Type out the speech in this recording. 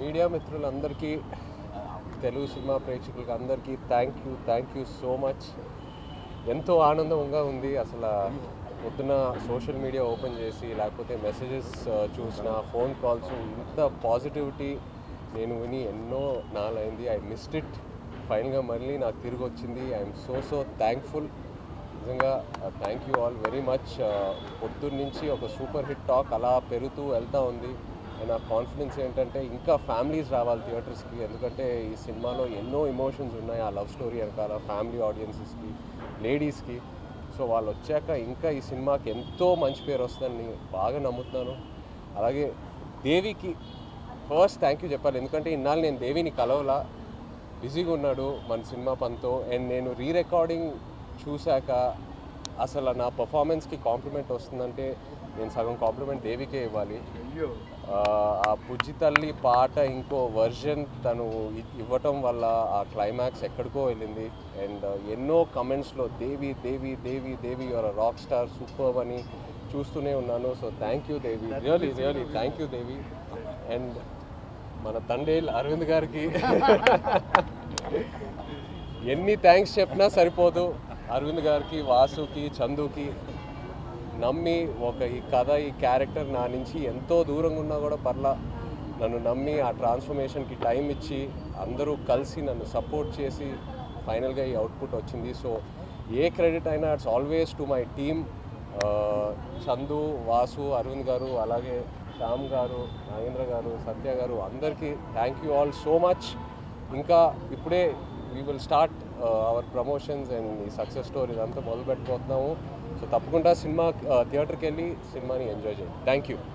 Media మిత్రులందరికీ, Telugu cinema ప్రేక్షకులకి అందరికీ థ్యాంక్ యూ సో మచ్. ఎంతో ఆనందంగా ఉంది. అసలు పొద్దున సోషల్ మీడియా ఓపెన్ చేసి లేకపోతే మెసేజెస్ చూసిన, ఫోన్ కాల్స్, ఇంత పాజిటివిటీ నేను విని ఎన్నో నాలైంది. I missed it. ఫైనల్గా మళ్ళీ నాకు తిరిగి వచ్చింది. I'm so thankful. నిజంగా thank you all very much. పొద్దున్న నుంచి ఒక సూపర్ హిట్ టాక్ అలా పెరుగుతూ వెళ్తూ ఉంది. నా కాన్ఫిడెన్స్ ఏంటంటే ఇంకా ఫ్యామిలీస్ రావాలి థియేటర్స్కి, ఎందుకంటే ఈ సినిమాలో ఎన్నో ఎమోషన్స్ ఉన్నాయి. ఆ లవ్ స్టోరీ వెనకాల ఫ్యామిలీ ఆడియన్సెస్కి, లేడీస్కి. సో వాళ్ళు వచ్చాక ఇంకా ఈ సినిమాకి ఎంతో మంచి పేరు వస్తుందని బాగా నమ్ముతున్నాను. అలాగే దేవికి ఫస్ట్ థ్యాంక్ యూ చెప్పాలి, ఎందుకంటే ఇన్నాళ్ళు నేను దేవిని కలవలా, బిజీగా ఉన్నాడు మన సినిమా పనితో. అండ్ నేను రికార్డింగ్ చూశాక అసలు నా పర్ఫార్మెన్స్కి కాంప్లిమెంట్ వస్తుందంటే నేను సగం కాంప్లిమెంట్ దేవికే ఇవ్వాలి. ఆ బుజ్జి తల్లి పాట ఇంకో వర్జన్ తను ఇవ్వటం వల్ల ఆ క్లైమాక్స్ ఎక్కడికో వెళ్ళింది. అండ్ ఎన్నో కమెంట్స్లో దేవి దేవి దేవి దేవి యువర్ రాక్ స్టార్, సూపర్ అని చూస్తూనే ఉన్నాను. So thank you Devi, really thank you Devi. And మన తండేల్ అరవింద్ గారికి ఎన్ని థ్యాంక్స్ చెప్పినా సరిపోదు. అరవింద్ గారికి, వాసుకి, చందుకి నమ్మి ఈ కథ, ఈ క్యారెక్టర్ నా నుంచి ఎంతో దూరంగా ఉన్నా కూడా పర్లా నన్ను నమ్మి ఆ ట్రాన్స్ఫర్మేషన్కి టైం ఇచ్చి అందరూ కలిసి నన్ను సపోర్ట్ చేసి ఫైనల్గా ఈ అవుట్పుట్ వచ్చింది. సో ఏ క్రెడిట్ అయినా it's always to my team. Chandu, Vasu, Arvind garu, అలాగే శ్యామ్ గారు, నాగేంద్ర గారు, సత్య గారు, అందరికీ thank you all so much. ఇంకా ఇప్పుడే we will start our promotions and ఈ సక్సెస్ స్టోరీ ఇదంతా మొదలు పెట్టబోతున్నాము. సో తప్పకుండా సినిమా థియేటర్కి వెళ్ళి సినిమాని ఎంజాయ్ చేయండి. Thank you.